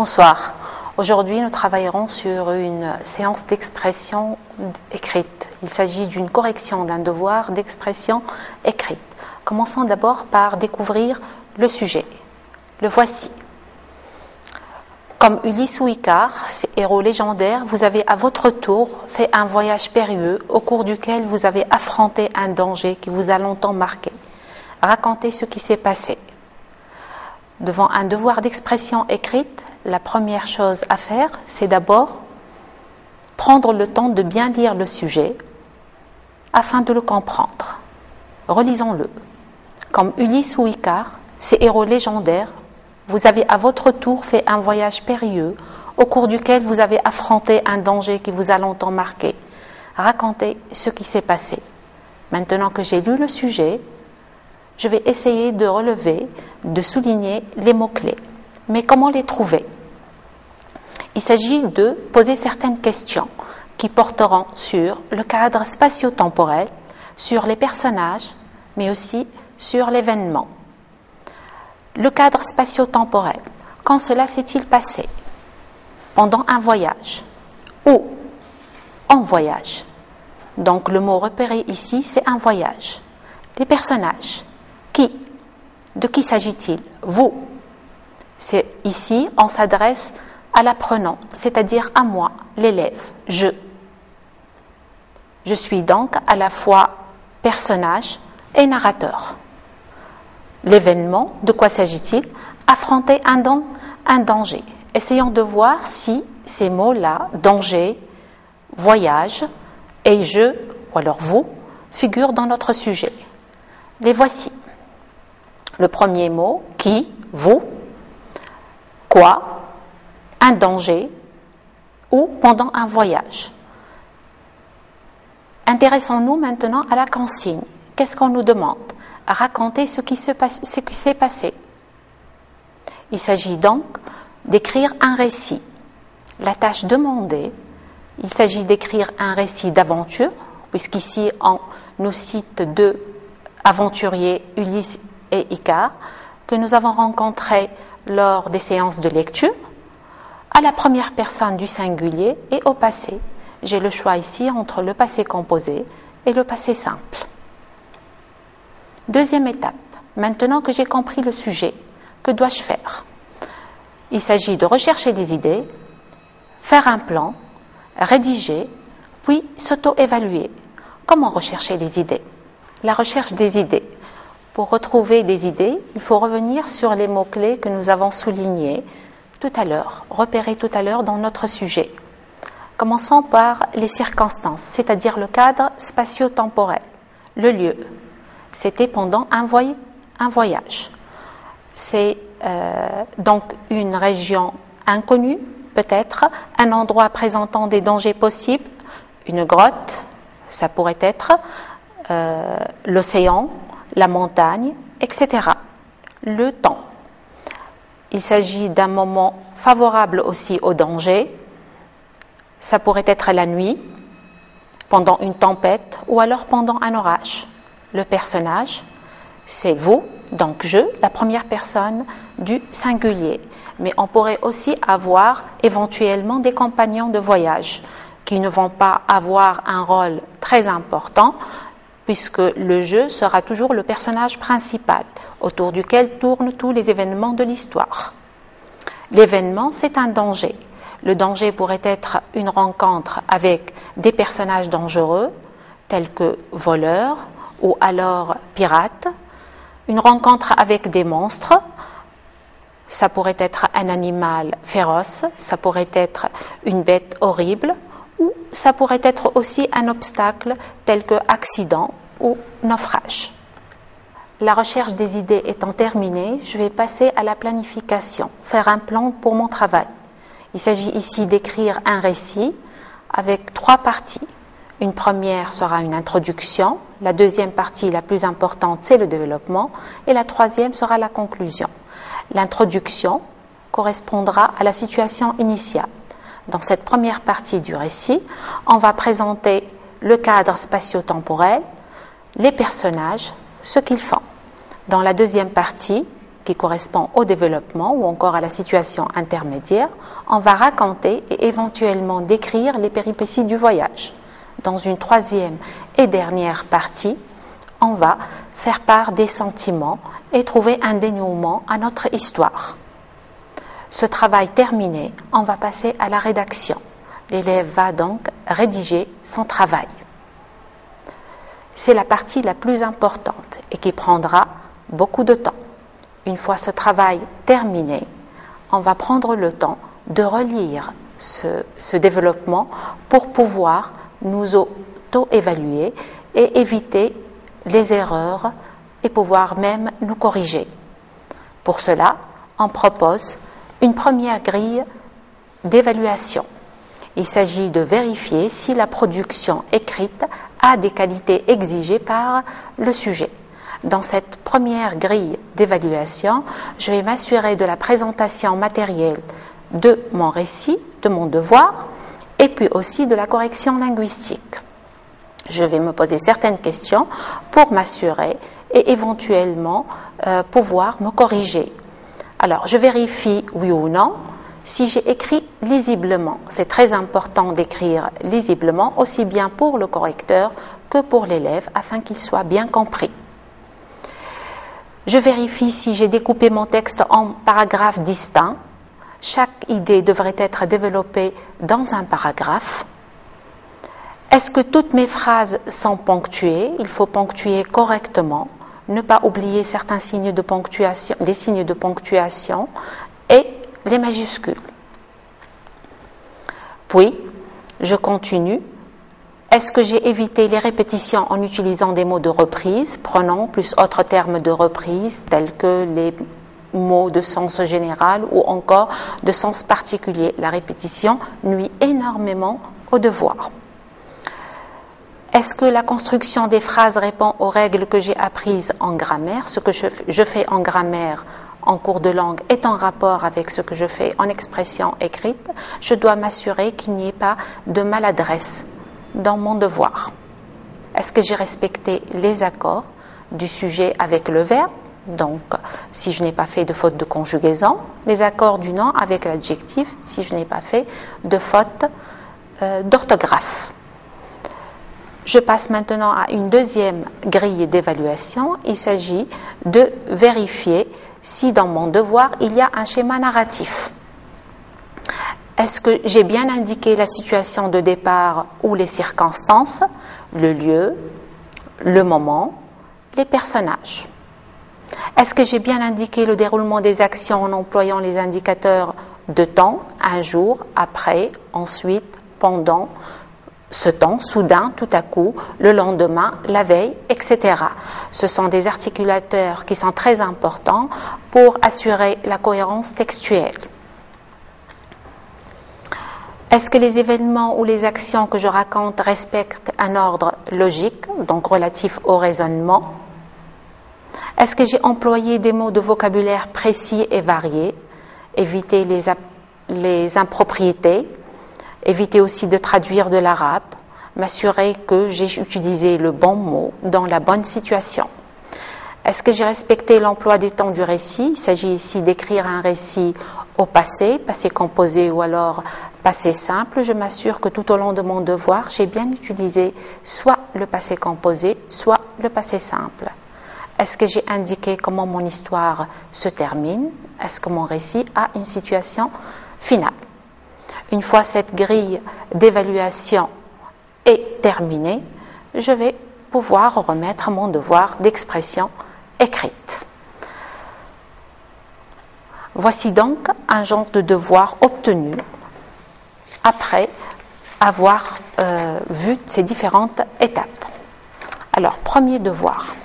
Bonsoir. Aujourd'hui, nous travaillerons sur une séance d'expression écrite. Il s'agit d'une correction d'un devoir d'expression écrite. Commençons d'abord par découvrir le sujet. Le voici. Comme Ulysse ou Icare, ces héros légendaires, vous avez à votre tour fait un voyage périlleux au cours duquel vous avez affronté un danger qui vous a longtemps marqué. Racontez ce qui s'est passé. Devant un devoir d'expression écrite, la première chose à faire, c'est d'abord prendre le temps de bien lire le sujet afin de le comprendre. Relisons-le. Comme Ulysse ou Icare, ces héros légendaires, vous avez à votre tour fait un voyage périlleux au cours duquel vous avez affronté un danger qui vous a longtemps marqué. Racontez ce qui s'est passé. Maintenant que j'ai lu le sujet, je vais essayer de relever, de souligner les mots-clés. Mais comment les trouver? Il s'agit de poser certaines questions qui porteront sur le cadre spatio-temporel, sur les personnages, mais aussi sur l'événement. Le cadre spatio-temporel, quand cela s'est-il passé? Pendant un voyage ou en voyage. Donc le mot repéré ici, c'est un voyage. Les personnages, qui? De qui s'agit-il? Vous. C'est ici, on s'adresse à l'apprenant, c'est-à-dire à moi, l'élève, je. Je suis donc à la fois personnage et narrateur. L'événement, de quoi s'agit-il? Affronter un danger. Essayons de voir si ces mots-là, danger, voyage et je, ou alors vous, figurent dans notre sujet. Les voici. Le premier mot, qui, vous, quoi, un danger ou pendant un voyage. Intéressons-nous maintenant à la consigne. Qu'est-ce qu'on nous demande? Raconter ce qui s'est passé. Il s'agit donc d'écrire un récit. La tâche demandée, il s'agit d'écrire un récit d'aventure, puisqu'ici on nous cite deux aventuriers, Ulysse et Icare, que nous avons rencontrés lors des séances de lecture, à la première personne du singulier et au passé. J'ai le choix ici entre le passé composé et le passé simple. Deuxième étape, maintenant que j'ai compris le sujet, que dois-je faire? Il s'agit de rechercher des idées, faire un plan, rédiger, puis s'auto-évaluer. Comment rechercher les idées? La recherche des idées. Pour retrouver des idées, il faut revenir sur les mots-clés que nous avons soulignés tout à l'heure, repérés tout à l'heure dans notre sujet. Commençons par les circonstances, c'est-à-dire le cadre spatio-temporel, le lieu. C'était pendant un voyage. C'est donc une région inconnue, peut-être, un endroit présentant des dangers possibles, une grotte, ça pourrait être l'océan, la montagne, etc. Le temps. Il s'agit d'un moment favorable aussi au danger. Ça pourrait être la nuit, pendant une tempête ou alors pendant un orage. Le personnage, c'est vous, donc je, la première personne du singulier. Mais on pourrait aussi avoir éventuellement des compagnons de voyage qui ne vont pas avoir un rôle très important puisque le jeu sera toujours le personnage principal autour duquel tournent tous les événements de l'histoire. L'événement, c'est un danger. Le danger pourrait être une rencontre avec des personnages dangereux tels que voleurs ou alors pirates, une rencontre avec des monstres, ça pourrait être un animal féroce, ça pourrait être une bête horrible, ou ça pourrait être aussi un obstacle tel que accident ou naufrage. La recherche des idées étant terminée, je vais passer à la planification, faire un plan pour mon travail. Il s'agit ici d'écrire un récit avec 3 parties. Une première sera une introduction, la deuxième partie, la plus importante, c'est le développement, et la troisième sera la conclusion. L'introduction correspondra à la situation initiale. Dans cette première partie du récit, on va présenter le cadre spatio-temporel, les personnages, ce qu'ils font. Dans la deuxième partie, qui correspond au développement ou encore à la situation intermédiaire, on va raconter et éventuellement décrire les péripéties du voyage. Dans une troisième et dernière partie, on va faire part des sentiments et trouver un dénouement à notre histoire. Ce travail terminé, on va passer à la rédaction. L'élève va donc rédiger son travail. C'est la partie la plus importante et qui prendra beaucoup de temps. Une fois ce travail terminé, on va prendre le temps de relire ce développement pour pouvoir nous auto-évaluer et éviter les erreurs et pouvoir même nous corriger. Pour cela, on propose une première grille d'évaluation. Il s'agit de vérifier si la production écrite a des qualités exigées par le sujet. Dans cette première grille d'évaluation, je vais m'assurer de la présentation matérielle de mon récit, de mon devoir, et puis aussi de la correction linguistique. Je vais me poser certaines questions pour m'assurer et éventuellement pouvoir me corriger. Alors, je vérifie oui ou non si j'ai écrit lisiblement. C'est très important d'écrire lisiblement, aussi bien pour le correcteur que pour l'élève, afin qu'il soit bien compris. Je vérifie si j'ai découpé mon texte en paragraphes distincts. Chaque idée devrait être développée dans un paragraphe. Est-ce que toutes mes phrases sont ponctuées? Il faut ponctuer correctement, ne pas oublier certains signes de ponctuation, les signes de ponctuation et les majuscules. Puis, je continue. Est-ce que j'ai évité les répétitions en utilisant des mots de reprise, pronoms plus autres termes de reprise tels que les mots de sens général ou encore de sens particulier? La répétition nuit énormément au devoir. Est-ce que la construction des phrases répond aux règles que j'ai apprises en grammaire? Ce que je fais en grammaire en cours de langue est en rapport avec ce que je fais en expression écrite? Je dois m'assurer qu'il n'y ait pas de maladresse dans mon devoir. Est-ce que j'ai respecté les accords du sujet avec le verbe? Donc, si je n'ai pas fait de faute de conjugaison, les accords du nom avec l'adjectif, si je n'ai pas fait de faute d'orthographe. Je passe maintenant à une deuxième grille d'évaluation. Il s'agit de vérifier si dans mon devoir, il y a un schéma narratif. Est-ce que j'ai bien indiqué la situation de départ ou les circonstances, le lieu, le moment, les personnages? Est-ce que j'ai bien indiqué le déroulement des actions en employant les indicateurs de temps, un jour, après, ensuite, pendant, ce temps, soudain, tout à coup, le lendemain, la veille, etc. Ce sont des articulateurs qui sont très importants pour assurer la cohérence textuelle. Est-ce que les événements ou les actions que je raconte respectent un ordre logique, donc relatif au raisonnement? Est-ce que j'ai employé des mots de vocabulaire précis et variés? Éviter les impropriétés. Éviter aussi de traduire de l'arabe, m'assurer que j'ai utilisé le bon mot dans la bonne situation. Est-ce que j'ai respecté l'emploi du temps du récit? Il s'agit ici d'écrire un récit au passé, passé composé ou alors passé simple. Je m'assure que tout au long de mon devoir, j'ai bien utilisé soit le passé composé, soit le passé simple. Est-ce que j'ai indiqué comment mon histoire se termine? Est-ce que mon récit a une situation finale? Une fois cette grille d'évaluation est terminée, je vais pouvoir remettre mon devoir d'expression écrite. Voici donc un genre de devoir obtenu après avoir vu ces différentes étapes. Alors, premier devoir.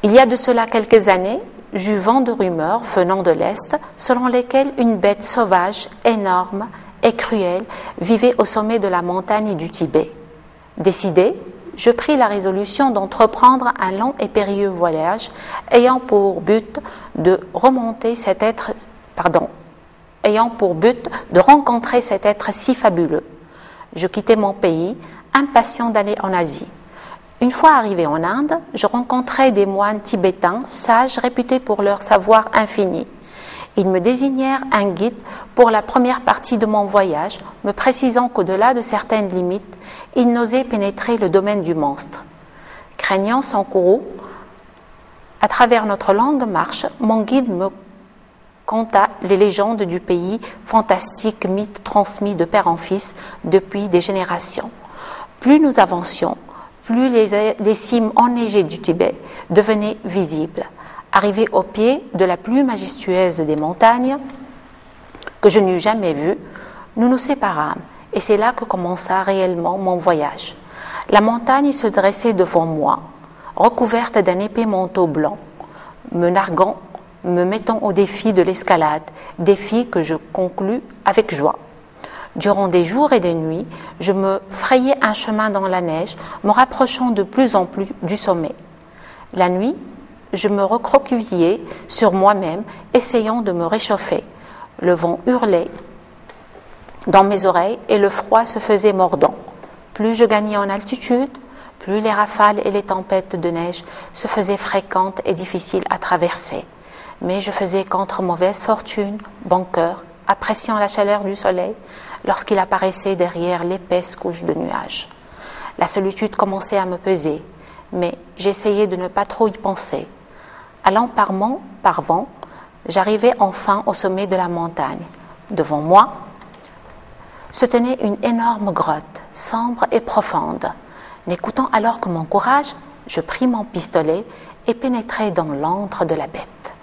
Il y a de cela quelques années, j'eus vent de rumeurs venant de l'Est, selon lesquelles une bête sauvage, énorme et cruelle, vivait au sommet de la montagne du Tibet. Décidé, je pris la résolution d'entreprendre un long et périlleux voyage, ayant pour but de rencontrer cet être si fabuleux. Je quittai mon pays, impatient d'aller en Asie. Une fois arrivé en Inde, je rencontrai des moines tibétains, sages, réputés pour leur savoir infini. Ils me désignèrent un guide pour la première partie de mon voyage, me précisant qu'au-delà de certaines limites, ils n'osaient pénétrer le domaine du monstre. Craignant son courroux, à travers notre longue marche, mon guide me conta les légendes du pays, fantastiques mythes transmis de père en fils depuis des générations. Plus nous avancions, plus les cimes enneigées du Tibet devenaient visibles. Arrivé au pied de la plus majestueuse des montagnes que je n'eus jamais vue, nous nous séparâmes et c'est là que commença réellement mon voyage. La montagne se dressait devant moi, recouverte d'un épais manteau blanc, me narguant, me mettant au défi de l'escalade, défi que je conclus avec joie. Durant des jours et des nuits, je me frayais un chemin dans la neige, me rapprochant de plus en plus du sommet. La nuit, je me recroquevillais sur moi-même, essayant de me réchauffer. Le vent hurlait dans mes oreilles et le froid se faisait mordant. Plus je gagnais en altitude, plus les rafales et les tempêtes de neige se faisaient fréquentes et difficiles à traverser. Mais je faisais contre mauvaise fortune, bon cœur, appréciant la chaleur du soleil lorsqu'il apparaissait derrière l'épaisse couche de nuages. La solitude commençait à me peser, mais j'essayais de ne pas trop y penser. Allant par vent, j'arrivais enfin au sommet de la montagne. Devant moi se tenait une énorme grotte, sombre et profonde. N'écoutant alors que mon courage, je pris mon pistolet et pénétrai dans l'antre de la bête.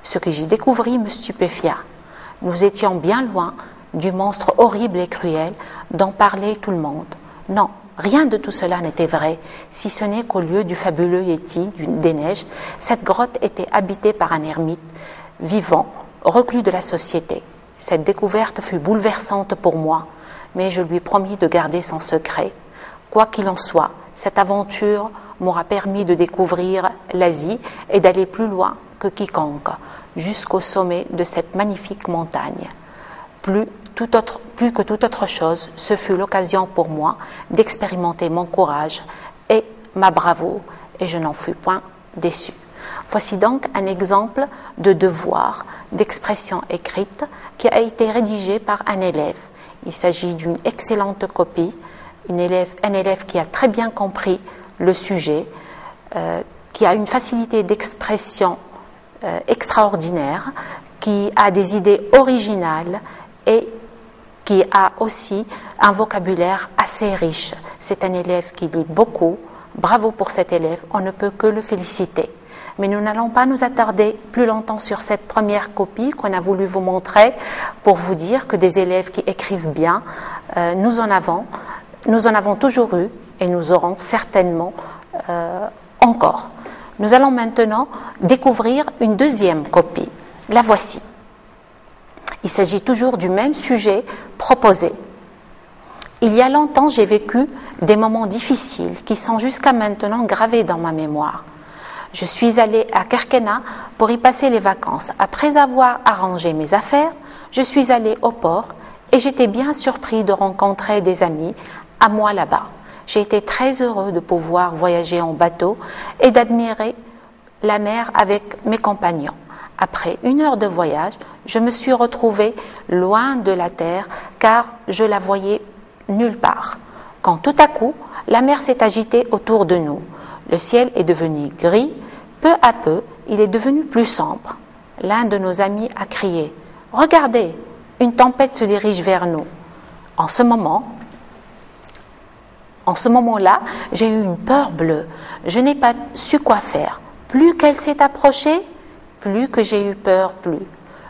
Ce que j'y découvris me stupéfia. Nous étions bien loin du monstre horrible et cruel dont parlait tout le monde. Non, rien de tout cela n'était vrai, si ce n'est qu'au lieu du fabuleux Yéti des neiges, cette grotte était habitée par un ermite vivant, reclus de la société. Cette découverte fut bouleversante pour moi, mais je lui promis de garder son secret. Quoi qu'il en soit, cette aventure m'aura permis de découvrir l'Asie et d'aller plus loin que quiconque, jusqu'au sommet de cette magnifique montagne. Plus que toute autre chose, ce fut l'occasion pour moi d'expérimenter mon courage et ma bravoure, et je n'en fus point déçu. Voici donc un exemple de devoir d'expression écrite qui a été rédigé par un élève. Il s'agit d'une excellente copie, un élève qui a très bien compris le sujet, qui a une facilité d'expression extraordinaire, qui a des idées originales et qui a aussi un vocabulaire assez riche. C'est un élève qui lit beaucoup. Bravo pour cet élève, on ne peut que le féliciter. Mais nous n'allons pas nous attarder plus longtemps sur cette première copie qu'on a voulu vous montrer pour vous dire que des élèves qui écrivent bien, nous en avons toujours eu et nous aurons certainement encore. Nous allons maintenant découvrir une deuxième copie. La voici. Il s'agit toujours du même sujet proposé. Il y a longtemps, j'ai vécu des moments difficiles qui sont jusqu'à maintenant gravés dans ma mémoire. Je suis allée à Kerkena pour y passer les vacances. Après avoir arrangé mes affaires, je suis allée au port et j'étais bien surpris de rencontrer des amis à moi là-bas. J'ai été très heureux de pouvoir voyager en bateau et d'admirer la mer avec mes compagnons. Après 1 heure de voyage, je me suis retrouvée loin de la terre car je la voyais nulle part. Quand tout à coup, la mer s'est agitée autour de nous. Le ciel est devenu gris. Peu à peu, il est devenu plus sombre. L'un de nos amis a crié « Regardez, une tempête se dirige vers nous ». En ce moment-là, j'ai eu une peur bleue. Je n'ai pas su quoi faire. Plus qu'elle s'est approchée, plus que j'ai eu peur, plus.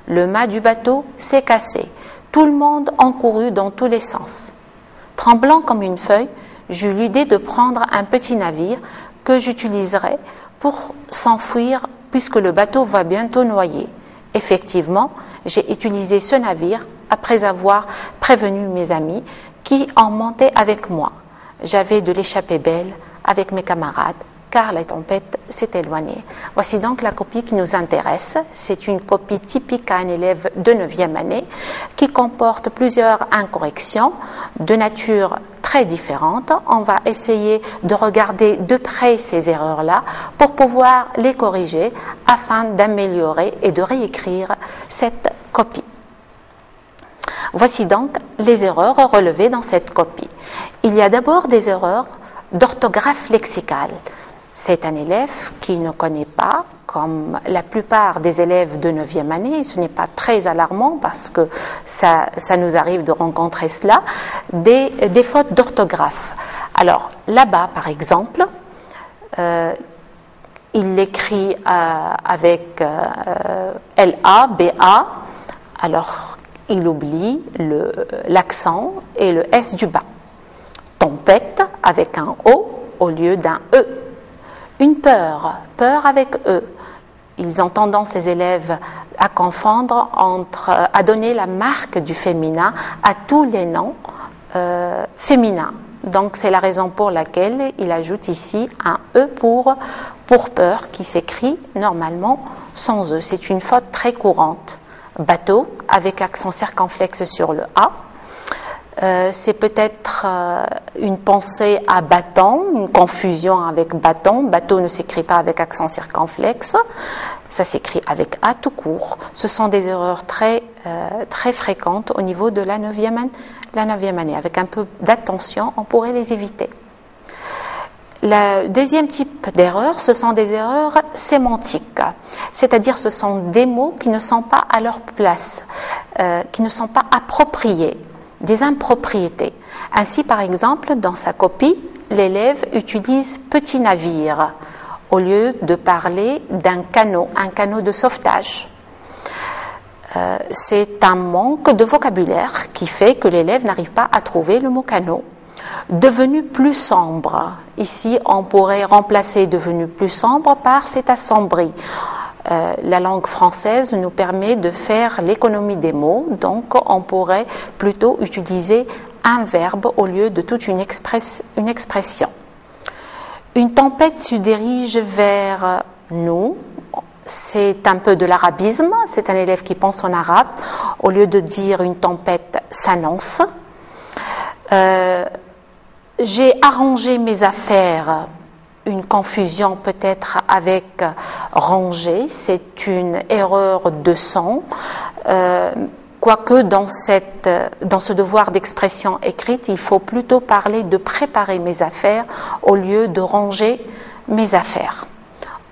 Le mât du bateau s'est cassé. Tout le monde en courut dans tous les sens. Tremblant comme une feuille, j'eus l'idée de prendre un petit navire que j'utiliserais pour s'enfuir puisque le bateau va bientôt noyer. Effectivement, j'ai utilisé ce navire après avoir prévenu mes amis qui en montaient avec moi. J'avais de l'échappée belle avec mes camarades car la tempête s'est éloignée. Voici donc la copie qui nous intéresse. C'est une copie typique à un élève de 9e année qui comporte plusieurs incorrections de nature très différentes. On va essayer de regarder de près ces erreurs-là pour pouvoir les corriger afin d'améliorer et de réécrire cette copie. Voici donc les erreurs relevées dans cette copie. Il y a d'abord des erreurs d'orthographe lexicale. C'est un élève qui ne connaît pas, comme la plupart des élèves de 9e année, ce n'est pas très alarmant parce que ça nous arrive de rencontrer cela, des fautes d'orthographe. Alors là-bas, par exemple, il l'écrit avec LA, BA, alors il oublie l'accent et le S du bas. Tempête avec un O au lieu d'un E. Une peur, peur avec E. Ils ont tendance, ces élèves, à confondre à donner la marque du féminin à tous les noms féminins. Donc c'est la raison pour laquelle il ajoute ici un E pour peur qui s'écrit normalement sans E. C'est une faute très courante. Bateau avec accent circonflexe sur le A. C'est peut-être une pensée à bâton, une confusion avec bâton. Bateau ne s'écrit pas avec accent circonflexe, ça s'écrit avec A tout court. Ce sont des erreurs très fréquentes au niveau de la 9e année. Avec un peu d'attention, on pourrait les éviter. Le deuxième type d'erreurs, ce sont des erreurs sémantiques, c'est-à-dire ce sont des mots qui ne sont pas à leur place, qui ne sont pas appropriés, des impropriétés. Ainsi, par exemple, dans sa copie, l'élève utilise petit navire au lieu de parler d'un canot, un canot de sauvetage. C'est un manque de vocabulaire qui fait que l'élève n'arrive pas à trouver le mot canot. Devenu plus sombre. Ici, on pourrait remplacer devenu plus sombre par c'est assombri. La langue française nous permet de faire l'économie des mots, donc on pourrait plutôt utiliser un verbe au lieu de toute une expression. Une tempête se dirige vers nous. C'est un peu de l'arabisme, c'est un élève qui pense en arabe. Au lieu de dire une tempête s'annonce. J'ai arrangé mes affaires, une confusion peut-être avec ranger, c'est une erreur de son, quoique dans ce devoir d'expression écrite, il faut plutôt parler de préparer mes affaires au lieu de ranger mes affaires.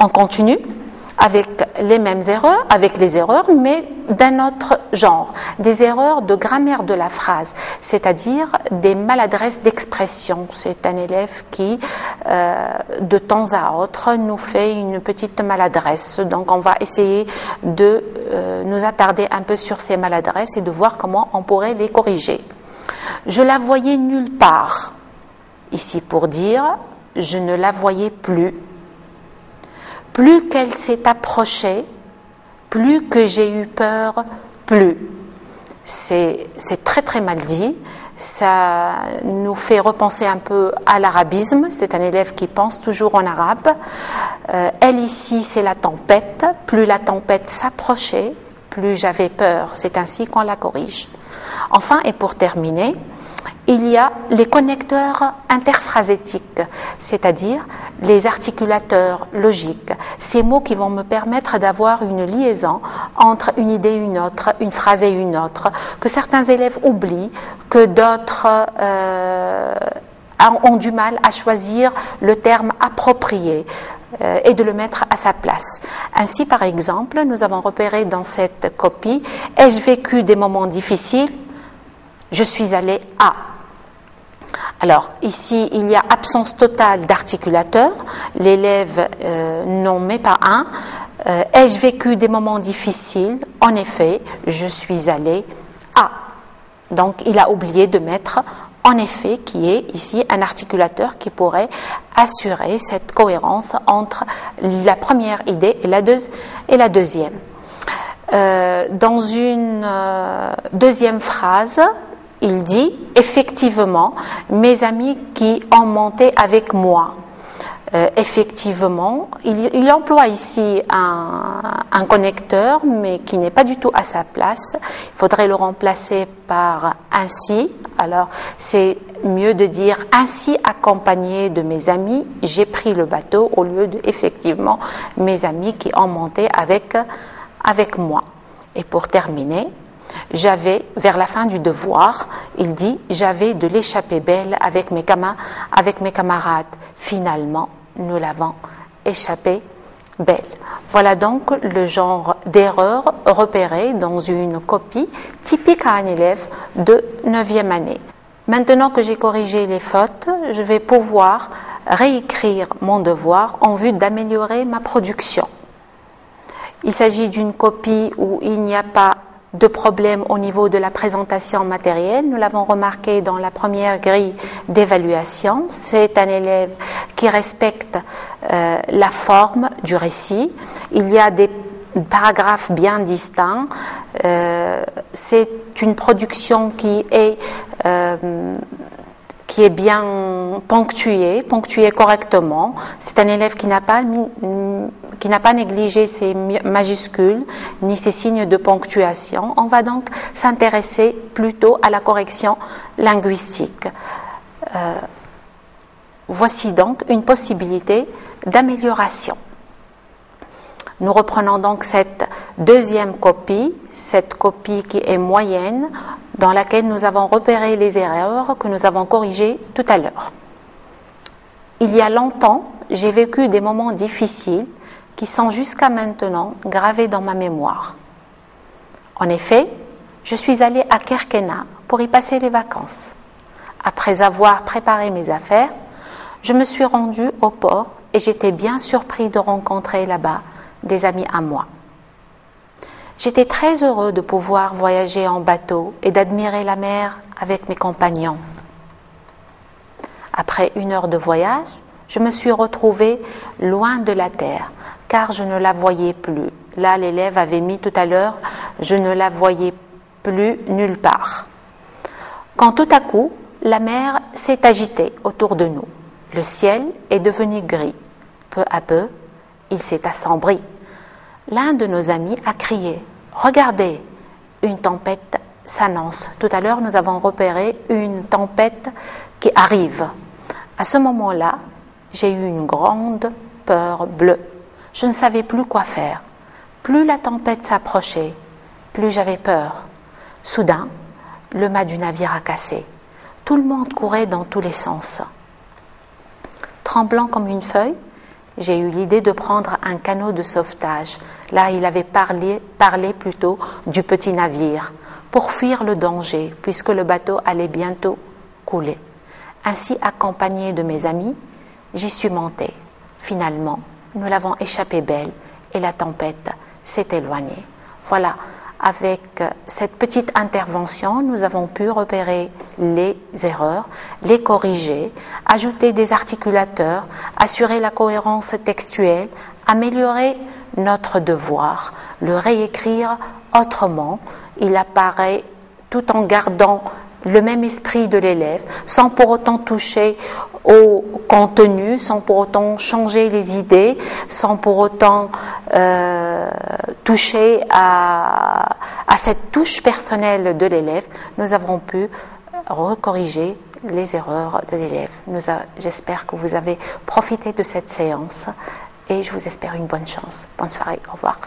On continue avec les mêmes erreurs, avec les erreurs, mais d'un autre genre, des erreurs de grammaire de la phrase, c'est-à-dire des maladresses d'expression. C'est un élève qui, de temps à autre, nous fait une petite maladresse. Donc, on va essayer de nous attarder un peu sur ces maladresses et de voir comment on pourrait les corriger. Je la voyais nulle part. Ici, pour dire, je ne la voyais plus. Plus qu'elle s'est approchée, plus que j'ai eu peur, plus. C'est très très mal dit, ça nous fait repenser un peu à l'arabisme, c'est un élève qui pense toujours en arabe. Elle ici, c'est la tempête, plus la tempête s'approchait, plus j'avais peur, c'est ainsi qu'on la corrige. Enfin, et pour terminer, il y a les connecteurs interphrasétiques, c'est-à-dire les articulateurs logiques, ces mots qui vont me permettre d'avoir une liaison entre une idée et une autre, une phrase et une autre, que certains élèves oublient, que d'autres ont du mal à choisir le terme approprié et de le mettre à sa place. Ainsi, par exemple, nous avons repéré dans cette copie « Ai-je vécu des moments difficiles ? Je suis allé à ». Alors, ici, il y a absence totale d'articulateur. L'élève n'en met pas un. Ai-je vécu des moments difficiles ? En effet, je suis allé à. Donc, il a oublié de mettre en effet, qui est ici un articulateur qui pourrait assurer cette cohérence entre la première idée et la deuxième. Dans une deuxième phrase, il dit « Effectivement, mes amis qui ont monté avec moi ». Effectivement, il emploie ici un connecteur, mais qui n'est pas du tout à sa place. Il faudrait le remplacer par ainsi. Alors, c'est mieux de dire ainsi accompagné de mes amis, j'ai pris le bateau au lieu de effectivement mes amis qui ont monté avec moi. Et pour terminer, j'avais, vers la fin du devoir, il dit, j'avais de l'échappée belle avec mes camarades. Finalement, nous l'avons échappé belle. Voilà donc le genre d'erreur repérée dans une copie typique à un élève de 9e année. Maintenant que j'ai corrigé les fautes, je vais pouvoir réécrire mon devoir en vue d'améliorer ma production. Il s'agit d'une copie où il n'y a pas de problème au niveau de la présentation matérielle. Nous l'avons remarqué dans la première grille d'évaluation. C'est un élève qui respecte la forme du récit. Il y a des paragraphes bien distincts. C'est une production qui est bien ponctuée correctement. C'est un élève qui n'a pas négligé ses majuscules ni ses signes de ponctuation. On va donc s'intéresser plutôt à la correction linguistique. Voici donc une possibilité d'amélioration. Nous reprenons donc cette deuxième copie, cette copie qui est moyenne, dans laquelle nous avons repéré les erreurs que nous avons corrigées tout à l'heure. Il y a longtemps, j'ai vécu des moments difficiles qui sont jusqu'à maintenant gravés dans ma mémoire. En effet, je suis allée à Kerkena pour y passer les vacances. Après avoir préparé mes affaires, je me suis rendue au port et j'étais bien surpris de rencontrer là-bas des amis à moi. J'étais très heureux de pouvoir voyager en bateau et d'admirer la mer avec mes compagnons. Après 1 heure de voyage, je me suis retrouvée loin de la terre, car je ne la voyais plus. Là, l'élève avait mis tout à l'heure, je ne la voyais plus nulle part. Quand tout à coup, la mer s'est agitée autour de nous. Le ciel est devenu gris. Peu à peu, il s'est assombri. L'un de nos amis a crié « Regardez, une tempête s'annonce ». Tout à l'heure, nous avons repéré une tempête qui arrive. À ce moment-là, j'ai eu une grande peur bleue. Je ne savais plus quoi faire. Plus la tempête s'approchait, plus j'avais peur. Soudain, le mât du navire a cassé. Tout le monde courait dans tous les sens. Tremblant comme une feuille, j'ai eu l'idée de prendre un canot de sauvetage. Là, il avait parlé plutôt du petit navire, pour fuir le danger, puisque le bateau allait bientôt couler. Ainsi, accompagné de mes amis, j'y suis montée. Finalement, nous l'avons échappé belle et la tempête s'est éloignée. Voilà, avec cette petite intervention, nous avons pu repérer les erreurs, les corriger, ajouter des articulateurs, assurer la cohérence textuelle, améliorer notre devoir, le réécrire autrement. Il apparaît tout en gardant le même esprit de l'élève, sans pour autant toucher au contenu, sans pour autant changer les idées, sans pour autant toucher à cette touche personnelle de l'élève. Nous avons pu recorriger les erreurs de l'élève. J'espère que vous avez profité de cette séance et je vous espère une bonne chance. Bonne soirée, au revoir.